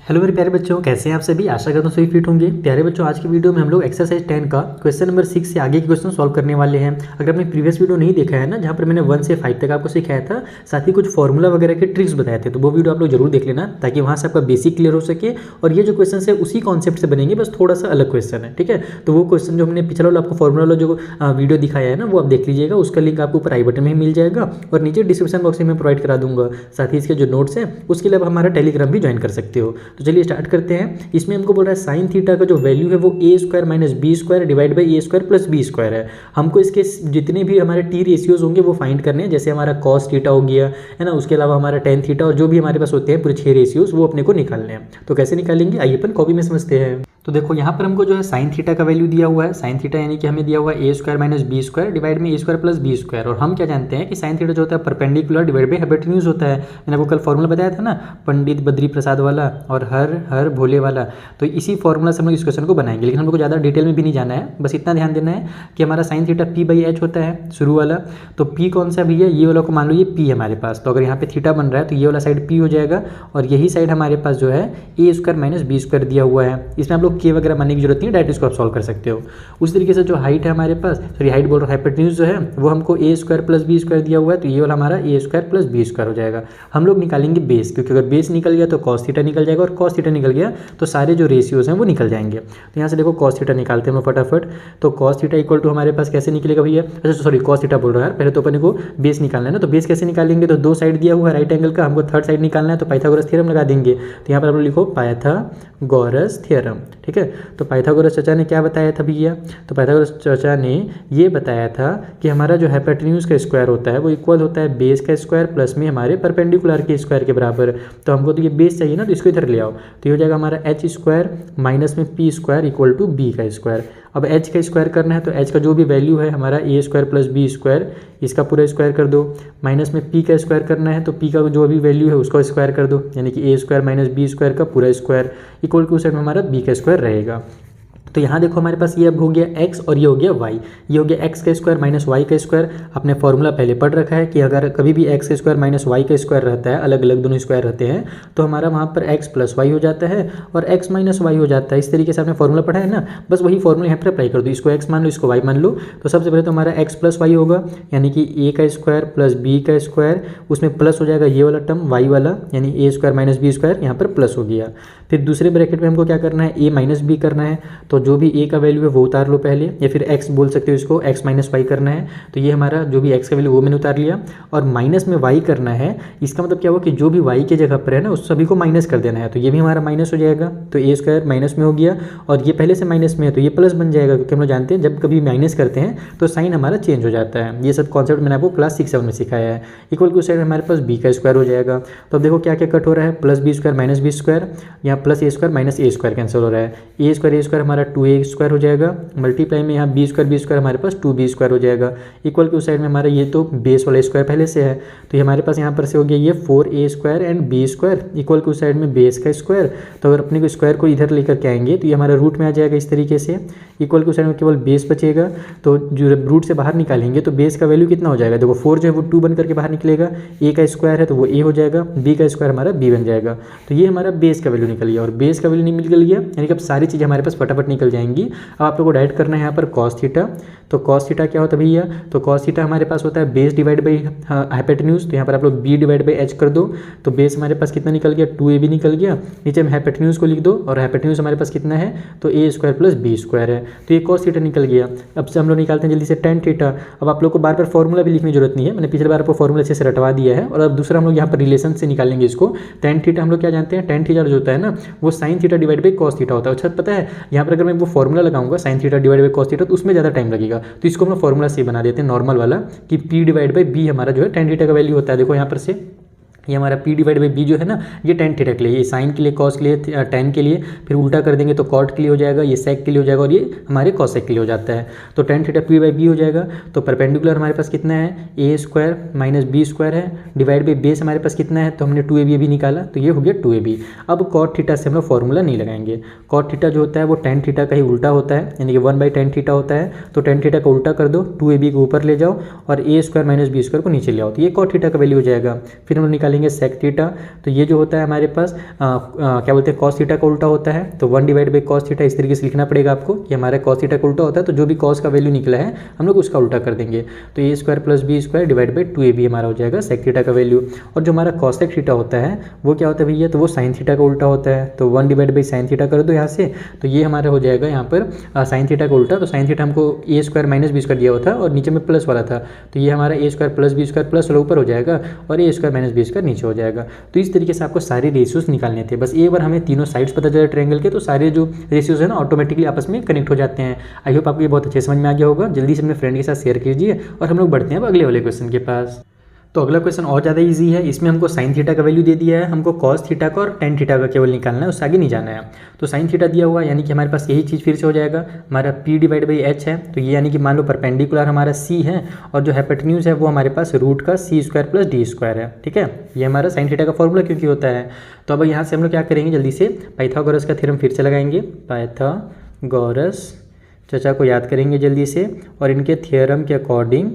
Hello मेरे प्यारे बच्चों, कैसे हैं आप सभी। आशा करता हूँ सभी फिट होंगे। प्यारे बच्चों, आज की वीडियो में हम लोग एक्सरसाइज 10 का क्वेश्चन नंबर 6 से आगे के क्वेश्चन सॉल्व करने वाले हैं। अगर आपने प्रीवियस वीडियो नहीं देखा है ना, जहाँ पर मैंने 1 से 5 तक आपको सिखाया था, साथ ही कुछ फॉर्मूला वगैरह के ट्रिक्स बताए थे, तो वो वीडियो आप लोग जरूर देख लेना, ताकि वहाँ से आपका बेसिक क्लियर हो सके। और ये जो क्वेश्चन है उसी कॉन्सेप्ट से बनेंगे, बस थोड़ा सा अलग क्वेश्चन है, ठीक है। तो वो क्वेश्चन जो हमने पिछला वाला आपको फॉर्मूला वाला जो वीडियो दिखाया है ना, वो आप देख लीजिएगा। उसका लिंक आपको ऊपर आई बटन में मिल जाएगा और नीचे डिस्क्रिप्शन बॉक्स में मैं प्रोवाइड करा दूंगा। साथ ही इसके जो नोट्स हैं उसके लिए आप हमारा टेलीग्राम भी ज्वाइन कर सकते हो। तो चलिए स्टार्ट करते हैं। इसमें हमको बोल रहा है साइन थीटा का जो वैल्यू है वो A square minus B square divide by A square plus B square है। हमको इसके जितने भी हमारे टी रेशियोज होंगे वो फाइंड करने हैं। जैसे हमारा कॉस थीटा हो गया है ना, उसके अलावा हमारा टेन थीटा और जो भी हमारे पास होते हैं पूरे 6 रेशियोज, वो अपने को निकालने हैं। तो कैसे निकालेंगे, आइए अपन कॉपी में समझते हैं। तो देखो यहाँ पर हमको जो है साइन थीटा का वैल्यू दिया हुआ है। साइन थीटा यानी कि हमें दिया हुआ है A square minus B square divide में A square plus B square. और हम क्या जानते हैं कि साइन थीटा जो होता है परपेंडिकुलर डिवाइड बाई हाइपोटेन्यूज होता है। मैंने आपको कल फॉर्मूला बताया था ना, पंडित बद्री प्रसाद वाला और हर हर भोले वाला। तो इसी फॉर्मूला से हम लोग इस क्वेश्चन को बनाएंगे, लेकिन हम लोग को ज़्यादा डिटेल में भी नहीं जाना है। बस इतना ध्यान देना है कि हमारा sine theta P by H होता है शुरू वाला। तो पी कौन सा भी है, ये वाला को मान लो ये पी है हमारे पास। तो अगर यहाँ पे थीटा बन रहा है तो ये वाला साइड पी हो जाएगा, और यही साइड हमारे पास जो है A square minus B square दिया हुआ है। इसमें आप लोग के वगैरह मानने की जरूरत नहीं, डायरेक्ट इसको आप सॉल्व कर सकते हो। उस तरीके से जो हाइट है हमारे पास, सॉरी हाइट बोल रहा हूँ, हाइपोटेन्यूज जो है वो हमको ए स्क्वायर प्लस बी स्क्वायर दिया हुआ है। तो ये वाला हमारा A square plus B square हो जाएगा। हम लोग निकालेंगे बेस, क्योंकि अगर बेस निकल गया तो कॉस थीटा निकल जाएगा, और कॉस थीटा निकल गया तो सारे जो रेशियोज हैं वो निकल जाएंगे। तो यहाँ से देखो कॉस थीटा निकालते हैं हम फटाफट। तो कॉस थीटा इक्वल टू हमारे पास कैसे निकलेगा भैया, अच्छा सॉरी कॉस थीटा बोल रहा है, पहले तो अपन को बेस निकालना है ना। तो बेस कैसे निकालेंगे, तो दो साइड दिया हुआ है राइट एंगल का, हमको थर्ड साइड निकालना है। तो पाइथागोरस थ्योरम लगा देंगे। तो यहाँ पर आप लोग लिखो पाइथागोरस थ्योरम, ठीक है। तो पाइथागोरस चाचा ने क्या बताया था भैया, तो पाइथागोरस चाचा ने ये बताया था कि हमारा जो हाइपोटेन्यूज का स्क्वायर होता है वो इक्वल होता है बेस का स्क्वायर प्लस में हमारे परपेंडिकुलर के स्क्वायर के बराबर। तो हमको तो ये बेस चाहिए ना, तो इसको इधर ले आओ। तो ये हो जाएगा हमारा एच स्क्वायर माइनस में P square equal to B का स्क्वायर। अब एच का स्क्वायर करना है, तो एच का जो भी वैल्यू है हमारा A square plus B square, इसका पूरा स्क्वायर कर दो। माइनस में पी का स्क्वायर करना है, तो पी का जो भी वैल्यू है उसका स्क्वायर कर दो, यानी कि ए स्क्वायर माइनस बी स्क्वायर का पूरा स्क्वायर इक्वल टू साइड में हमारा बी का स्क्वायर रहेगा। तो यहाँ देखो हमारे पास ये अब हो गया x और ये हो गया y। ये हो गया x का स्क्वायर माइनस y का स्क्वायर। आपने फॉर्मूला पहले पढ़ रखा है कि अगर कभी भी x का स्क्वायर माइनस y का स्क्वायर रहता है, अलग अलग दोनों स्क्वायर रहते हैं, तो हमारा वहाँ पर x प्लस वाई हो जाता है और x माइनस वाई हो जाता है। इस तरीके से आपने फॉर्मूला पढ़ा है ना, बस वही फॉर्मूला यहाँ पर अप्लाई कर दो। इसको x मान लो, इसको y मान लो। तो सबसे पहले तो हमारा x प्लस वाई होगा, यानी कि a का स्क्वायर प्लस b का स्क्वायर, उसमें प्लस हो जाएगा ये वाला टर्म y वाला, यानी a square minus B square यहाँ पर प्लस हो गया। फिर दूसरे ब्रैकेट में हमको क्या करना है, a माइनस बी करना है। तो जो भी a का वैल्यू है वो उतार लो पहले, या फिर x बोल सकते हो इसको, x माइनस वाई करना है। तो ये हमारा जो भी x का वैल्यू वो मैंने उतार लिया, और माइनस में y करना है। इसका मतलब क्या हुआ कि जो भी y के जगह पर है ना उस सभी को माइनस कर देना है। तो ये भी हमारा माइनस हो जाएगा, तो ए स्क्वायर माइनस में हो गया, और ये पहले से माइनस में है तो ये प्लस बन जाएगा, क्योंकि हम लोग जानते हैं जब कभी माइनस करते हैं तो साइन हमारा चेंज हो जाता है। ये सब कॉन्सेप्ट मैंने आपको क्लास 6-7 में सिखाया है। इक्वल टू साइड हमारे पास b का स्क्वायर हो जाएगा। तो अब देखो क्या क्या कट हो रहा है, plus B square minus B square, यहाँ plus A square minus A square cancel हो रहा है। ए स्क्वायर हमारा 2a स्क्वायर हो जाएगा, मल्टीप्लाई में यहाँ बी स्क्वायर हमारे पास 2b स्क्वायर हो जाएगा। इक्वल टू साइड में हमारा ये तो बेस वाला स्क्वायर पहले से है, तो ये हमारे पास यहाँ पर से हो गया ये 4a square and b square equal to side में बेस का स्क्वायर। तो अगर अपने को स्क्वायर को इधर लेकर के आएंगे तो ये हमारा रूट में आ जाएगा इस तरीके से। इक्वल टू साइड में केवल बेस बचेगा, तो जो रूट से बाहर निकालेंगे तो बेस का वैल्यू कितना हो जाएगा, देखो 4 जो है वो 2 बन करके बाहर निकलेगा। a का स्क्वायर है तो वो a हो जाएगा, b का स्क्वायर हमारा b बन जाएगा। तो ये हमारा बेस का वैल्यू निकल गया, और बेस का वैल्यू निकल गया यानी कि अब सारी चीज़ें हमारे पास फटाफट निकल जाएंगी। अब आप लोग को डायरेक्ट करना है यहाँ पर कॉस थीटा। तो कॉस थीटा क्या होता है भैया, तो कॉस थीटा हमारे पास होता है बेस डिवाइड बाई हाइपोटेन्यूज। तो यहाँ पर आप लोग b डिवाइड बाई h कर दो। तो बेस हमारे पास कितना निकल गया, 2ab निकल गया। नीचे में हाइपोटेन्यूज को लिख दो, और हाइपोटेन्यूज हमारे पास कितना है, तो a square plus b square है। तो ये कॉस थीटा निकल गया। अब से हम लोग निकालते हैं जल्दी से टेन थीटा। अब आप लोग को बार बार फॉर्मूला भी लिखने की जरूरत नहीं है, मैंने पिछले बार आपको फॉर्मूला अच्छे से रटवा दिया है। और अब दूसरा हम लोग यहाँ पर रिलेशन से निकालेंगे इसको। टेन थीटा हम लोग क्या जानते हैं, टेन थीटा जो होता है ना वो sine theta divide by cos theta होता है। अच्छा पता है, यहाँ पर अगर मैं वो फॉर्मूला लगाऊंगा sine theta divide by cos theta तो उसमें ज़्यादा टाइम लगेगा। तो इसको हम लोग फॉर्मूला से बना देते हैं नॉर्मल वाला, कि p डिवाइड बाई b हमारा जो है टेन थीटा का वैल्यू होता है। देखो यहाँ पर से ये हमारा p डिवाइड बाई b जो है ना, ये टेन थीटा के लिए, ये साइन के लिए, कॉस के लिए, टेन के लिए, फिर उल्टा कर देंगे तो कॉट के लिए हो जाएगा, ये सेक के लिए हो जाएगा, और ये हमारे कॉसेक के लिए हो जाता है। तो tan theta p by b हो जाएगा। तो परपेंडिकुलर हमारे पास कितना है, a square minus b square है, डिवाइड बाई बेस हमारे पास कितना है, तो हमने 2ab अभी निकाला, तो ये हो गया 2ab। अब कॉट थीटा से हम लोग फॉर्मूला नहीं लगाएंगे। कॉट थीटा जो होता है वो टेन थीटा का ही उल्टा होता है, यानी कि 1/tan थीटा होता है। तो टेन थीटा का उल्टा कर दो, 2ab को ऊपर ले जाओ और a square minus b square को नीचे ले आओ, तो ये कॉट थीटा का वैल्यू हो जाएगा। फिर हम लोग निकालेंगे लेंगे सेक थीटा, तो ये जो होता है हमारे पास क्या बोलते हैं कॉस थीटा का उल्टा होता है, तो 1 डिवाइड बाई कॉस थीटा इस तरीके से लिखना पड़ेगा आपको कि हमारा कॉस थीटा का उल्टा होता है, तो जो भी कॉस का वैल्यू निकला है हम लोग उसका उल्टा कर देंगे, तो A square plus B square divide by 2ab हमारा हो जाएगा सेक थीटा का वैल्यू। और जो हमारा कॉसेक थीटा होता है वो क्या होता है भैया, तो वो साइन थीटा का उल्टा होता है, तो 1 डिवाइड बाई साइन थीटा कर दो यहाँ से, तो ये हमारा हो जाएगा यहाँ पर साइन थीटा का उल्टा, तो साइन थीटा हमको ए स्क्वायर माइनस बी स्क्वायर दिया हुआ था और नीचे में प्लस वाला था, तो ये हमारा A square plus B square plus वाला ऊपर हो जाएगा और A square minus B square नीचे हो जाएगा। तो इस तरीके से आपको सारे रेशियोज निकालने थे, बस एक बार हमें तीनों साइड्स पता चले ट्रायंगल के, तो सारे जो रेशियोज है ना ऑटोमेटिकली आपस में कनेक्ट हो जाते हैं। आई होप आपको ये बहुत अच्छे समझ में आ गया होगा। जल्दी से अपने फ्रेंड के साथ शेयर कीजिए और हम लोग बढ़ते हैं अब अगले वाले क्वेश्चन के पास। तो अगला क्वेश्चन और ज़्यादा इजी है, इसमें हमको साइन थीटा का वैल्यू दे दिया है, हमको कॉस थीटा का और टेन थीटा का केवल निकालना है, उससे आगे नहीं जाना है। तो साइन थीटा दिया हुआ यानी कि हमारे पास यही चीज़ फिर से हो जाएगा, हमारा p डिवाइड बाई एच है, तो ये यानी कि मान लो परपेंडिकुलर हमारा c है और जो हाइपोटेन्यूज है वो हमारे पास रूट का c square plus D square है, ठीक है। ये हमारा साइन थीटा का फॉर्मूला क्योंकि होता है। तो अब यहाँ से हम लोग क्या करेंगे, जल्दी से पाइथागोरस का थ्योरम फिर से लगाएंगे, पाइथागोरस चचा को याद करेंगे जल्दी से, और इनके थ्योरम के अकॉर्डिंग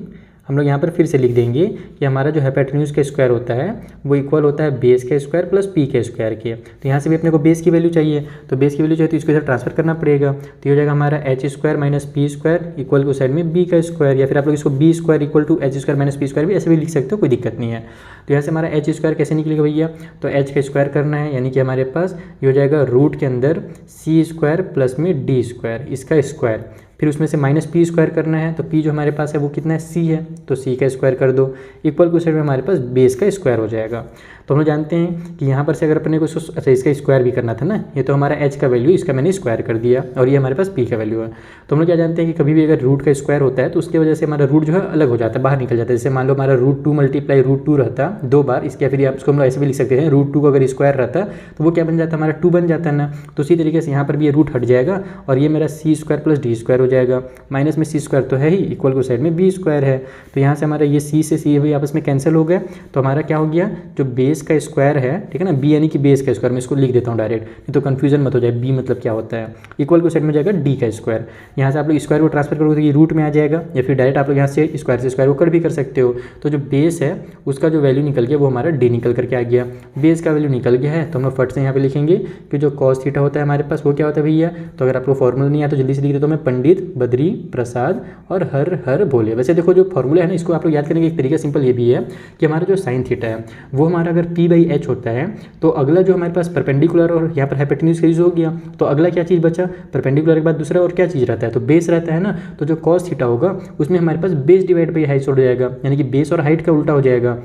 हम लोग यहाँ पर फिर से लिख देंगे कि हमारा जो हाइपोटेन्यूज का स्क्वायर होता है वो इक्वल होता है बेस का स्क्वायर प्लस पी के स्क्वायर के। तो यहाँ से भी अपने को बेस की वैल्यू चाहिए, तो बेस की वैल्यू चाहिए तो इसको इधर ट्रांसफर करना पड़ेगा, तो ये हो जाएगा हमारा H square minus P square equal to side में बी का स्क्वायर, या फिर आप लोग इसको B square equal to H square minus P square भी ऐसे भी लिख सकते हो, कोई दिक्कत नहीं है। तो यहाँ से हमारा एच स्क्वायर कैसे निकलेगा भैया, तो एच का स्क्वायर करना है यानी कि हमारे पास ये हो जाएगा रूट के अंदर सी स्क्वायर प्लस में डी स्क्वायर इसका स्क्वायर, फिर उसमें से माइनस पी स्क्वायर करना है, तो पी जो हमारे पास है वो कितना है सी है, तो सी का स्क्वायर कर दो इक्वल टू साइड में हमारे पास बेस का स्क्वायर हो जाएगा। तो हम लोग जानते हैं कि यहाँ पर से अगर अपने को अच्छा इसका स्क्वायर भी करना था ना, ये तो हमारा एच का वैल्यू इसका मैंने स्क्वायर कर दिया और ये हमारे पास पी का वैल्यू है। तो हम लोग क्या जानते हैं कि कभी भी अगर रूट का स्क्वायर होता है तो उसकी वजह से हमारा रूट जो है अलग हो जाता है, बाहर निकल जाता है। जैसे मान लो हमारा रूट 2 मल्टीप्लाई रूट 2 रहता 2 बार, इसके फिर आप इसको हम लोग ऐसे भी लिख सकते हैं रूट 2 का अगर स्क्वायर रहता तो वो क्या बन जाता है हमारा 2 बन जाता है ना। तो उसी तरीके से यहाँ पर भी ये रूट हट जाएगा और ये मेरा सी स्क्वायर प्लस डी स्क्वायर हो जाएगा, माइनस में सी स्क्वायर तो है ही इक्वल को साइड में बी स्क्वायर है, तो यहाँ से हमारा ये सी से सी भी आपस में कैंसिल हो गया। तो हमारा क्या हो गया, जो बेस का स्क्वायर है, ठीक है ना, बी यानी कि बेस का स्क्वायर, मैं इसको लिख देता हूँ डायरेक्ट, नहीं तो कंफ्यूजन मत हो जाए, बी मतलब क्या होता है, इक्वल को साइड में जाएगा डी का स्क्वायर। यहाँ से आप लोग स्क्वायर को ट्रांसफर करोगे तो ये रूट में आ जाएगा, या फिर डायरेक्ट आप लोग यहाँ से स्क्वायर को कट भी कर सकते हो। तो जो बेस है उसका जो वैल्यू निकल गया वो हमारा डी निकल करके आ गया, बेस का वैल्यू निकल गया है। तो हम लोग फट से यहाँ पे लिखेंगे कि जो कॉस थीटा होता है हमारे पास वो क्या होता है भैया, तो अगर आपको फॉर्मूला नहीं आया तो जल्दी से लिख देता हूँ मैं, पंडित बद्री प्रसाद और हर हर भोले। वैसे देखो जो फॉर्मूला है ना इसको आप लोग याद करेंगे, एक तरीका सिंपल ये भी है कि हमारा जो साइन थीटा है वो हमारा अगर पी बाई एच होता है तो अगला जो हमारे पास परपेंडिकुलर और यहाँ पर हाइपोटेन्यूज का यूज हो गया, तो अगला क्या चीज़ बचा, परपेंडिकुलर के बाद दूसरा और क्या चीज़ रहता है, तो बेस रहता है ना। तो जो कॉस थीटा होगा उसमें हमारे पास बेस डिवाइड बाई हाइट हो जाएगा, यानी कि बेस और हाइट का उल्टा हो जाएगा।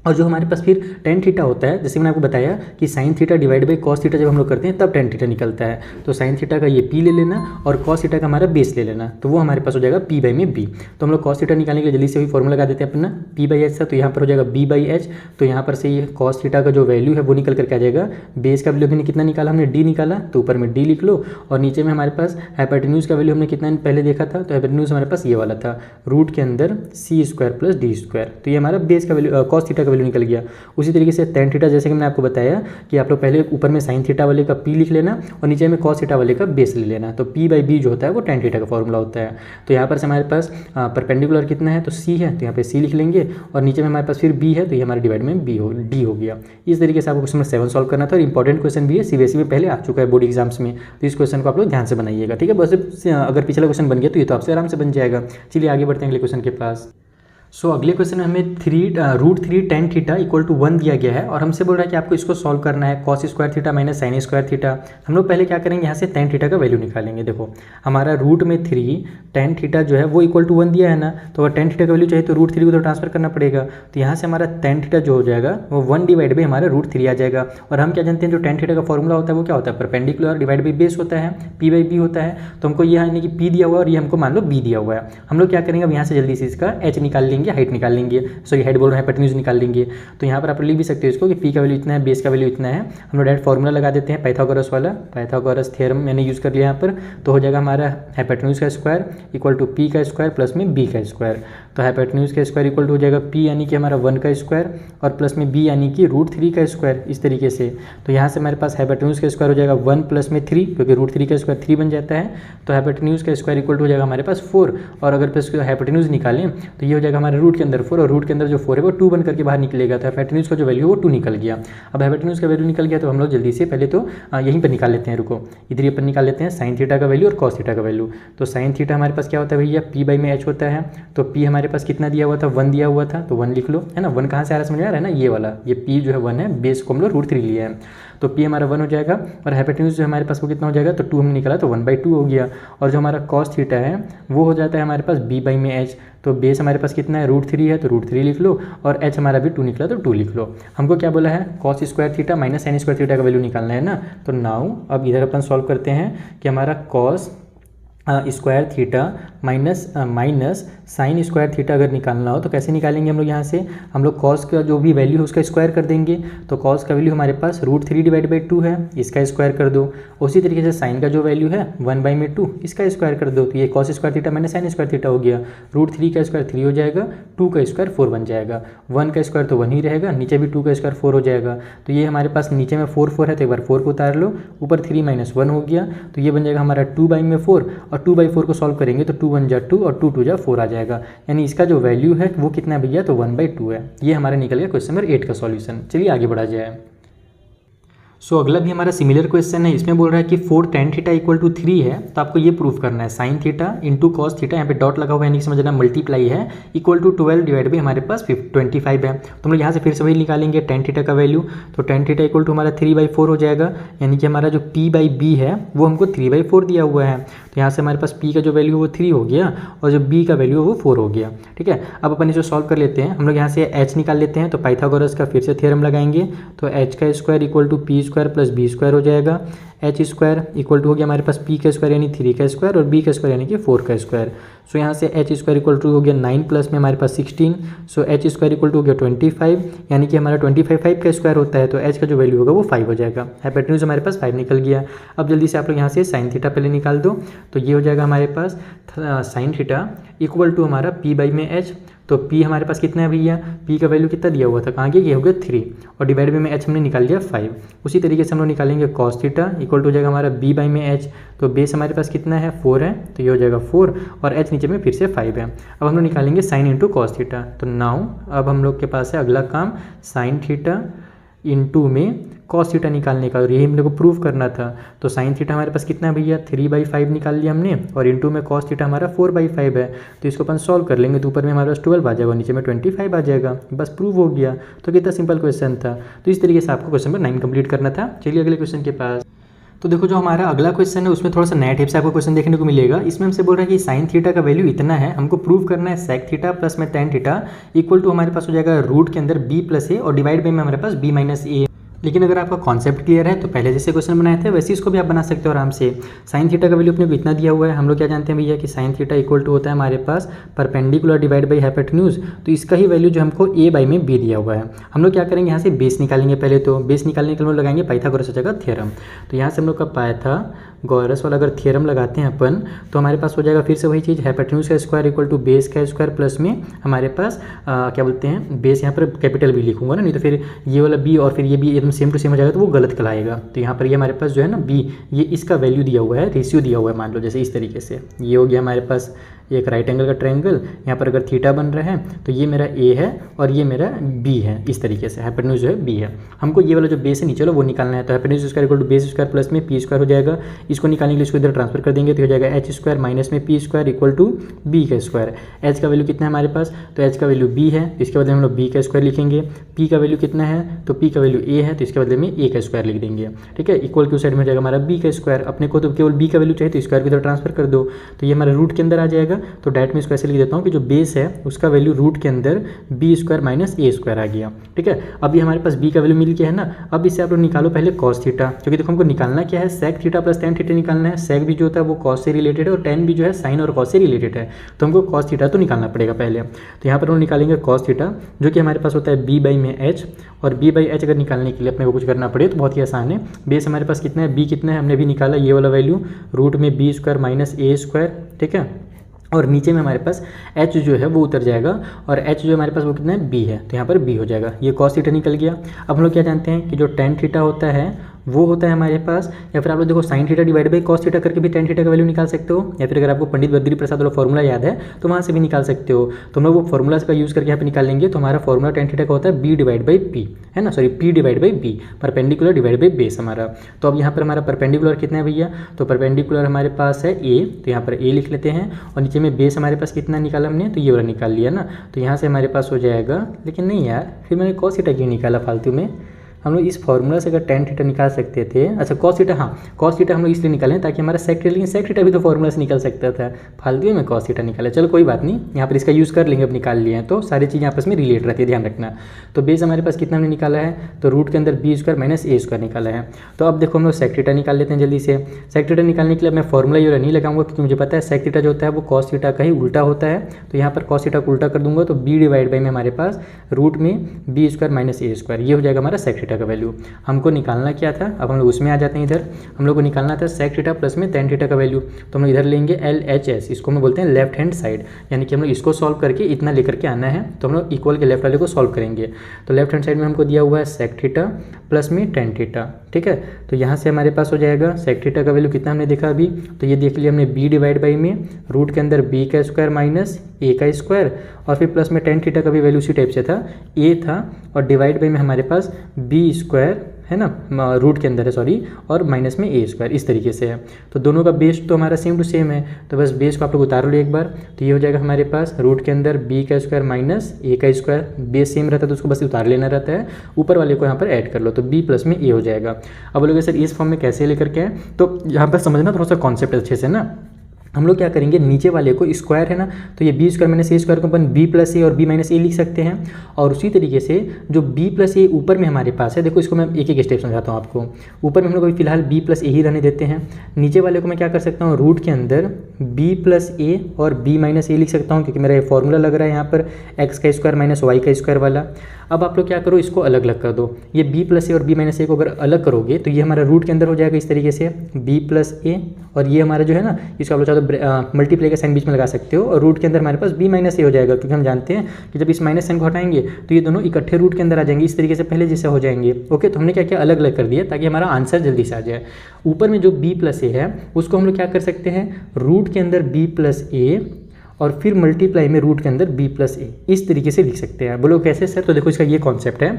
और जो हमारे पास फिर टेन थीटा होता है, जैसे मैंने आपको बताया कि sine theta divide by cos theta जब हम लोग करते हैं तब टेन थीटा निकलता है। तो साइन थीटा का ये पी ले लेना और कॉस थीटा का हमारा बेस ले लेना, तो वो हमारे पास हो जाएगा पी बाई में बी। तो हम लोग कॉस थीटा निकालने के लिए जल्दी से भी फॉर्मूला लगा देते हैं अपना, पी बाई एच था तो यहाँ पर हो जाएगा बी बाई एच। तो यहाँ पर से ये कॉस थीटा का जो वैल्यू है वो निकल करके आ जाएगा, बेस का वैल्यू हमने कितना निकाला, हमने डी निकाला, तो ऊपर में डी लिख लो और नीचे में हमारे पास हाइपोटेन्यूज का वैल्यू हमने कितना पहले देखा था, तो हाइपोटेन्यूज हमारे पास ये वाला था, रूट के अंदर सी स्क्वायर प्लस डी स्क्वायर। तो ये हमारा बेस का वैल्यू कॉस थीटा का वैल्यू निकल गया। उसी तरीके से टेन थीटा जैसे कि मैंने आपको बताया कि आप लोग पहले ऊपर में साइन थीटा वाले का पी लिख लेना और नीचे में कॉस थीटा वाले का बेस ले लेना, तो पी बाई बी जो होता है वो टेन थीटा का फॉर्मूला होता है। तो यहाँ पर से हमारे पास परपेंडिकुलर कितना है, तो सी है, तो यहाँ पे सी लिख लेंगे और नीचे में हमारे पास फिर बी है, तो ये हमारे डिवाइड में डी हो गया। इस तरीके से आपको क्वेश्चन नंबर 7 सॉल्व करना था, और इंपॉर्टेंट क्वेश्चन भी है, सीबीएसई में पहले आ चुका है बोर्ड एग्जाम्स में, तो इस क्वेश्चन को आप लोग ध्यान से बनाइएगा, ठीक है। बस अगर पिछला क्वेश्चन बन गया तो ये तो आपसे आराम से बन जाएगा। चलिए आगे बढ़ते हैं अगले क्वेश्चन के पास। अगले क्वेश्चन में हमें root 3 tan theta equal to 1 दिया गया है और हमसे बोल रहा है कि आपको इसको सॉल्व करना है, cos square theta minus sine square theta. हम लोग पहले क्या करेंगे, यहाँ से टेन थीटा का वैल्यू निकालेंगे। देखो हमारा रूट में 3 टेन थीटा जो है वो इक्वल टू 1 दिया है ना, तो अगर टेन थीटा का वैल्यू चाहिए तो रूट 3 को तो ट्रांसफर करना पड़ेगा। तो यहाँ से हमारा टेन थीटा जो हो जाएगा वो 1 डिवाइड बाई हमारा रूट 3 आ जाएगा। और हम क्या जानते हैं जो टेन थीटा का फॉर्मूला होता है वो क्या होता है, परपेंडिकुलर डिवाइड बाई बेस होता है, पी बाई बी होता है। तो हमको ये यानी कि पी दिया हुआ है और ये हमको मान लो बी दिया हुआ है। हम लोग क्या करेंगे, अब यहाँ से जल्दी से इसका एच निकाल लेंगे, हाइट निकाल लेंगे, सॉरी हाइट बोल रहे हैं, हाइपोटेन्यूज निकाल लेंगे। तो यहाँ पर आप लिख भी सकते हो इसको कि पी का वैल्यू इतना है, बेस का वैल्यू इतना है। हम लोग डायरेक्ट फॉर्मूला लगा देते हैं पाइथागोरस वाला, पाइथागोरस थ्योरम मैंने यूज़ कर लिया यहाँ पर। तो हो जाएगा हमारा हाइपोटेन्यूज का स्क्वायर इक्वल टू पी का स्क्वायर प्लस में बी का स्क्वायर। तो हाइपोटेन्यूज का स्क्वायर इक्वल टू हो जाएगा p यानी कि हमारा 1 का स्क्वायर और प्लस में b यानी कि √3 का स्क्वायर, इस तरीके से। तो यहाँ से हमारे पास हाइपोटेन्यूज का स्क्वायर हो जाएगा 1 प्लस में 3, क्योंकि √3 का स्क्वायर 3 बन जाता है। तो हाइपोटेन्यूज का स्क्वायर इक्वल टू हो जाएगा हमारे पास 4, और अगर प्लस हाइपोटेन्यूज निकालें तो ये हो जाएगा हमारे रूट के अंदर 4, और रूट के अंदर जो 4 है वो 2 बन करके बाहर निकलेगा। तो हाइपोटेन्यूज का जो वैल्यू है वो 2 निकल गया। अब हाइपोटेन्यूज का वैल्यू निकल गया तो हम लोग जल्दी से पहले तो यहीं पर निकाल लेते हैं, रुको इधर अपन निकाल लेते हैं साइन थीटा का वैल्यू और कॉस थीटा का वैल्यू। तो साइन थीटा हमारे पास क्या होता है भैया, p/h होता है। तो p हमारे पास कितना दिया हुआ था, 1 दिया हुआ था, तो 1 लिख लो, है ना। 1 कहाँ से आ रहा है समझ आ रहा है ना, ये वाला, ये p जो है 1 है, बेस को हम लोग √3 लिया है, तो p हमारा 1 हो जाएगा। और हाइपोटेन्यूज जो हमारे पास वो कितना हो जाएगा, तो 2 हम निकाला तो 1/2 हो गया। और जो हमारा कॉस थीटा है वो हो जाता है हमारे पास b/h। तो बेस हमारे पास कितना है, √3 है, तो √3 लिख लो, और h हमारा भी 2 निकला तो 2 लिख लो। हमको क्या बोला है, cos square theta minus sine square theta का वैल्यू निकालना है ना। तो नाउ अब इधर अपन सॉल्व करते हैं कि हमारा cos square theta minus sine square theta अगर निकालना हो तो कैसे निकालेंगे हम लोग। यहाँ से हम लोग कॉस का जो भी वैल्यू है उसका स्क्वायर कर देंगे। तो कॉस का वैल्यू हमारे पास √3/2 है, इसका स्क्वायर कर दो। उसी तरीके से साइन का जो वैल्यू है 1/2, इसका स्क्वायर कर दो। तो ये cos square theta minus sine square theta हो गया। √3 का स्क्वायर 3 हो जाएगा, 2 का स्क्वायर 4 बन जाएगा, 1 का स्क्वायर तो 1 ही रहेगा, नीचे भी 2 का स्क्वायर 4 हो जाएगा। तो ये हमारे पास नीचे में 4 है, तो एक बार 4 को उतार लो, ऊपर 3 - 1 हो गया, तो ये बन जाएगा हमारा 2/4, और 2/4 को सॉल्व करेंगे तो 2 × 1 = 2 और 2 × 2 = 4 आ जाएगा। यानी इसका जो वैल्यू है वो कितना है भैया, तो 1/2 है। ये हमारा निकल गया क्वेश्चन नंबर 8 का सॉल्यूशन। चलिए आगे बढ़ा जाए। सो अगला भी हमारा सिमिलर क्वेश्चन है। इसमें बोल रहा है कि 4 tan थीटा इक्वल टू 3 है, तो आपको ये प्रूफ करना है sine theta into cos theta, यहाँ पे डॉट लगा हुआ है, यानी कि समझना मल्टीप्लाई है, इक्वल टू 12 डिवाइड बाई हमारे पास 25 है। तो हम लोग यहाँ से फिर से वही निकालेंगे tan थीटा का वैल्यू। तो tan थीटा इक्वल टू हमारा 3/4 हो जाएगा, यानी कि हमारा जो p/b है वो हमको 3/4 दिया हुआ है। तो यहाँ से हमारे पास p का जो वैल्यू वो 3 हो गया, और जो b का वैल्यू है वो 4 हो गया। ठीक है, अब अपन इसे सॉल्व कर लेते हैं। हम लोग यहाँ से h निकाल लेते हैं, तो पाइथागोरस का फिर से थ्योरम लगाएंगे। तो h का square equal to p square plus b square हो जाएगा। h स्क्वायर इक्वल टू हो गया हमारे पास p का स्क्वायर यानी 3 का स्क्वायर, और b का स्क्वायर यानी कि 4 का स्क्वायर। सो यहाँ से h स्क्वायर इक्वल टू हो गया 9 प्लस में हमारे पास 16। सो h स्क्वायर इक्वल टू हो गया 25, यानी कि हमारा 25 5 का स्क्वायर होता है, तो h का जो वैल्यू होगा वो 5 हो जाएगा। हाइपोटेन्यूज हमारे पास 5 निकल गया। अब जल्दी से आप लोग यहाँ से साइन थीटा पहले निकाल दो। तो ये हो जाएगा हमारे पास साइन थीटा इक्वल टू हमारा p/h। तो p हमारे पास कितना है भैया, p का वैल्यू कितना दिया हुआ था, कहाँ गया, ये हो गया 3, और डिवाइड में h हमने निकाल लिया 5। उसी तरीके से हम लोग निकालेंगे कॉस थीटा इक्वल टू हो जाएगा हमारा b/h। तो बेस हमारे पास कितना है, 4 है, तो ये हो जाएगा 4, और h नीचे में फिर से 5 है। अब हम लोग निकालेंगे साइन इंटू कॉस थीटा। तो नाउ अब हम लोग के पास है अगला काम, साइन थीटा इंटू में कॉस थीटा निकालने का, और यही हम लोग को प्रूव करना था। तो साइन थीटा हमारे पास कितना है भैया, 3/5 निकाल लिया हमने, और इंटू में कॉस थीटा हमारा 4/5 है। तो इसको अपन सॉल्व कर लेंगे, तो ऊपर में हमारे पास 12 आ जाएगा, नीचे में 25 आ जाएगा, बस प्रूव हो गया। तो कितना सिंपल क्वेश्चन था। तो इस तरीके से आपको क्वेश्चन नंबर 9 कंप्लीट करना था। चलिए अगले क्वेश्चन के पास। तो देखो जो हमारा अगला क्वेश्चन है उसमें थोड़ा सा नया टाइप से आपको क्वेश्चन देखने को मिलेगा। इसमें हमसे बोल रहा है कि साइन थीटा का वैल्यू इतना है, हमको प्रूव करना है सेक थीटा प्लस में tan थीटा इक्वल टू हमारे पास हो जाएगा रूट के अंदर b + a, और डिवाइड बाई में हमारे पास b - a। लेकिन अगर आपका कॉन्सेप्ट क्लियर है तो पहले जैसे क्वेश्चन बनाए थे वैसे इसको भी आप बना सकते हो आराम से। साइन थीटा का वैल्यू अपने को इतना दिया हुआ है, हम लोग क्या जानते हैं भैया कि साइन थीटा इक्वल टू होता है हमारे पास परपेंडिकुलर डिवाइड बाई हाइपोटेन्यूज। तो इसका ही वैल्यू जो हमको a/b दिया हुआ है, हम लोग क्या करेंगे यहाँ से बेस निकालेंगे। पहले तो बेस निकालने के लिए लगाएंगे पाइथागोरस का थ्योरम। तो यहाँ से हम लोग का पाइथागोरस वाला अगर थ्योरम लगाते हैं अपन, तो हमारे पास हो जाएगा फिर से वही चीज़, हाइपोटेन्यूज का स्क्वायर इक्वल टू बेस का स्क्वायर प्लस में हमारे पास क्या बोलते हैं, बेस यहाँ पर कैपिटल B लिखूंगा ना, नहीं तो फिर ये वाला b और फिर ये b एकदम सेम टू सेम हो जाएगा तो वो गलत कहलाएगा। तो यहाँ पर ये हमारे पास जो है ना b, ये इसका वैल्यू दिया हुआ है, रेशियो दिया हुआ है, मान लो जैसे इस तरीके से ये हो गया हमारे पास एक राइट एंगल का ट्रायंगल। यहाँ पर अगर थीटा बन रहा है तो ये मेरा a है और ये मेरा b है, इस तरीके से हाइपोटेन्यूज जो है b है। हमको ये वाला जो बेस है नीचे वाला वो निकालना है। तो hypotenuse square equal to base square plus में p स्क्वायर हो जाएगा। इसको निकालने के लिए इसको इधर ट्रांसफर कर देंगे तो हो जाएगा h स्क्वायर माइनस में p square equal to b का स्क्वायर। h का वैल्यू कितना है हमारे पास, तो h का वैल्यू b है, इसके बदले हम लोग b का स्क्वायर लिखेंगे। p का वैल्यू कितना है, तो p का वैल्यू a है, तो इसके बदले में a का स्क्वायर लिख देंगे। ठीक है, इक्वल टू साइड में हो जाएगा हमारा b का स्क्वायर। अपने को तो केवल b का वैल्यू चाहिए तो स्क्वायर की तरह ट्रांसफर कर दो, तो ये हमारे रूट के अंदर आ जाएगा। तो डायरेक्ट में इसको ऐसे लिख देता हूँ कि जो बेस है उसका वैल्यू रूट के अंदर b square minus a square आ गया। ठीक है, अभी हमारे पास b का वैल्यू मिल गया है ना। अब इससे आप लोग निकालो पहले कॉस थीटा, क्योंकि देखो हमको निकालना क्या है, sec theta plus tan theta निकालना है। सेक भी जो होता है वो कॉस से रिलेटेड है और tan भी जो है साइन और कॉस से रिलेटेड है, तो हमको कॉस थीटा तो निकालना पड़ेगा पहले। तो यहाँ पर हम निकालेंगे कॉस थीटा जो कि हमारे पास होता है b/h, और b/h अगर निकालने के लिए अपने को कुछ करना पड़े तो बहुत ही आसान है। बेस हमारे पास कितना है, b कितना है, हमने भी निकाला ये वाला वैल्यू, रूट में b square minus a square. ठीक है, और नीचे में हमारे पास h जो है वो उतर जाएगा और h जो हमारे पास वो कितना है b है, तो यहाँ पर b हो जाएगा। ये cos थीटा निकल गया। अब हम लोग क्या जानते हैं कि जो tan थीटा होता है वो होता है हमारे पास, या फिर आप लोग देखो sin theta divide by cos theta करके भी tan थीटा का वैल्यू निकाल सकते हो, या फिर अगर आपको पंडित बद्री प्रसाद वाला फॉर्मूला याद है तो वहाँ से भी निकाल सकते हो। तो हम लोग वो फॉर्मूला का यूज़ करके यहाँ पे निकाल लेंगे। तो हमारा फॉर्मूला tan थीटा का होता है b डिवाइड बाई p, है ना, sorry p divide by b, perpendicular divide by base हमारा। तो अब यहाँ पर हमारा परपेंडिकुलर कितना है भैया, तो परपेंडिकुलर हमारे पास है a, तो यहाँ पर a लिख लेते हैं। और नीचे में बेस हमारे पास कितना निकाला हमने, तो ये वाला निकाल लिया ना, तो यहाँ से हमारे पास हो जाएगा। लेकिन नहीं यार, फिर मैंने cos थीटा क्यों निकाला फालतू में, हम लोग इस फॉर्मूला से अगर tan थीटा निकाल सकते थे। अच्छा cos थीटा, हाँ cos थीटा हम लोग इसलिए निकालें ताकि हमारा sec थीटा, लेकिन sec थीटा भी तो फॉर्मूला से निकल सकता था, फालतू में cos थीटा निकाला। चलो कोई बात नहीं, यहाँ पर इसका यूज़ कर लेंगे, अब निकाल लिए हैं तो सारी चीज़ें आपस में रिलेट रहती है, ध्यान रखना। तो बेस हमारे पास कितना हमने निकाला है, तो रूट के अंदर b square minus a square निकाला है। तो अब देखो हम लोग sec थीटा निकाल लेते हैं जल्दी से। sec थीटा निकालने के लिए मैं फॉर्मूला ये नहीं लगाऊंगा क्योंकि मुझे पता है sec थीटा जो होता है वो cos थीटा का ही उल्टा होता है। तो यहाँ पर cos थीटा को उल्टा कर दूंगा तो b डिवाइड बाई में हमारे पास रूट में b square minus a square, ये हो जाएगा हमारा sec थीटा का वैल्यू। हमको निकालना क्या था, अब हम लोग उसमें आ जाते हैं। इधर हम लोग को निकालना था sec थीटा प्लस में tan थीटा का वैल्यू। तो हम लोग इधर लेंगे LHS, इसको हम बोलते हैं लेफ्ट हैंड साइड, यानी कि हम लोग इसको सॉल्व करके इतना लेकर के आना है। तो हम लोग इक्वल के लेफ्ट वाले को सॉल्व करेंगे। तो लेफ्ट हैंड साइड में हमको दिया हुआ है sec थीटा प्लस में tan थीटा, ठीक है। तो यहाँ से हमारे पास हो जाएगा sec थीटा का वैल्यू कितना हमने देखा अभी, तो ये देख लिया हमने b डिवाइड बाई में रूट के अंदर b का स्क्वायर माइनस a का स्क्वायर, और फिर प्लस में tan थीटा का भी वैल्यू उसी टाइप से था, a था, और डिवाइड बाई में हमारे पास b स्क्वायर है ना, रूट के अंदर है सॉरी, और माइनस में a स्क्वायर, इस तरीके से है। तो दोनों का बेस तो हमारा सेम टू सेम है, तो बस बेस को आप लोग उतार लो एक बार। तो ये हो जाएगा हमारे पास रूट के अंदर b का स्क्वायर माइनस a का स्क्वायर, बेस सेम रहता है तो उसको बस उतार लेना रहता है, ऊपर वाले को यहाँ पर ऐड कर लो तो b प्लस में a हो जाएगा। अब बोलोगे सर इस फॉर्म में कैसे लेकर के आए, तो यहाँ पर समझना थोड़ा सा कॉन्सेप्ट अच्छे से ना। हम लोग क्या करेंगे, नीचे वाले को स्क्वायर है ना, तो ये b square minus a square को अपन b प्लस ए और b माइनस ए लिख सकते हैं। और उसी तरीके से जो b प्लस ए ऊपर में हमारे पास है, देखो इसको मैं एक एक स्टेप समझाता हूँ आपको। ऊपर में हम लोग अभी फिलहाल b प्लस ए ही रहने देते हैं। नीचे वाले को मैं क्या कर सकता हूँ, रूट के अंदर b प्लस ए और b माइनस ए लिख सकता हूँ, क्योंकि मेरा ये फॉर्मूला लग रहा है यहाँ पर x का स्क्वायर माइनस वाई का स्क्वायर वाला। अब आप लोग क्या करो, इसको अलग अलग कर दो। ये b प्लस ए और b माइनस ए को अगर अलग करोगे तो ये हमारा रूट के अंदर हो जाएगा इस तरीके से b प्लस ए, और ये हमारा जो है ना, इसको आप लोग चाहो तो मल्टीप्लाई का साइन बीच में लगा सकते हो, और रूट के अंदर हमारे पास b माइनस ए हो जाएगा, क्योंकि हम जानते हैं कि जब इस माइनस साइन को हटाएंगे तो ये दोनों इकट्ठे रूट के अंदर आ जाएंगे, इस तरीके से पहले जैसे हो जाएंगे। ओके, तो हमने क्या किया, अलग अलग कर दिया ताकि हमारा आंसर जल्दी से आ जाए। ऊपर में जो b प्लस ए है उसको हम लोग क्या कर सकते हैं, रूट के अंदर b प्लस ए और फिर मल्टीप्लाई में रूट के अंदर b प्लस ए, इस तरीके से लिख सकते हैं। बोलो कैसे सर, तो देखो इसका ये कॉन्सेप्ट है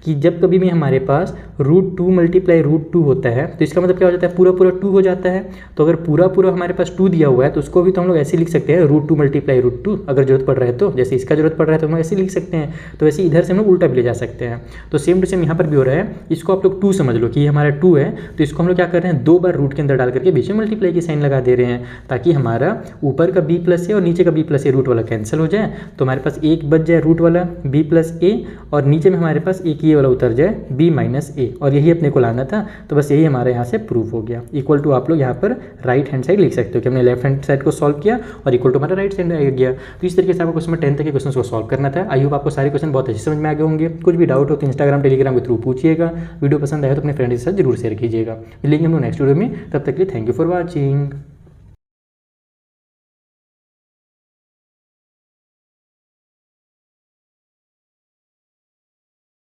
कि जब कभी भी हमारे पास रूट 2 मल्टीप्लाई रूट 2 होता है तो इसका मतलब क्या हो जाता है, पूरा पूरा 2 हो जाता है। तो अगर पूरा पूरा हमारे पास 2 दिया हुआ है तो उसको भी तो हम लोग ऐसे लिख सकते हैं, रूट 2 मल्टीप्लाई रूट 2, अगर जरूरत पड़ रहा है तो, जैसे इसका जरूरत पड़ रहा है तो हम लोग ऐसे लिख सकते हैं। तो वैसे इधर से हम लोग उल्टा भी ले जा सकते हैं। तो सेम टू सेम यहाँ पर भी हो रहा है, इसको आप लोग 2 समझ लो कि ये हमारा 2 है, तो इसको हम लोग क्या कर रहे हैं, 2 बार रूट के अंदर डाल करके बीच में मल्टीप्लाई की साइन लगा दे रहे हैं, ताकि हमारा ऊपर का b प्लस ए और नीचे का b प्लस ए रूट वाला कैंसिल हो जाए। तो हमारे पास एक बच जाए रूट वाला b प्लस ए, और नीचे में हमारे पास एक ये वाला उतर जाए b माइनस ए, और यही अपने को लाना था। तो बस यही हमारे यहाँ से प्रूफ हो गया। इक्वल टू आप लोग यहाँ पर राइट हैंड साइड लिख सकते हो कि हमने लेफ्ट हैंड साइड को सॉल्व किया और इक्वल टू हमारा राइट साइड आ गया। तो इस तरीके से आपको क्वेश्चन 10 तक के क्वेश्चन को सॉल्व करना था। आई होप आपको सारे क्वेश्चन बहुत अच्छे समझ में आ गए होंगे। कुछ भी डाउट हो तो इंस्टाग्राम टेलीग्राम के थ्रू पूछिएगा। वीडियो पसंद आया तो अपने फ्रेंड के साथ जरूर शेयर कीजिएगा। मिलेंगे हम लोग नेक्स्ट वीडियो में, तब तक के लिए थैंक यू फॉर वॉचिंग।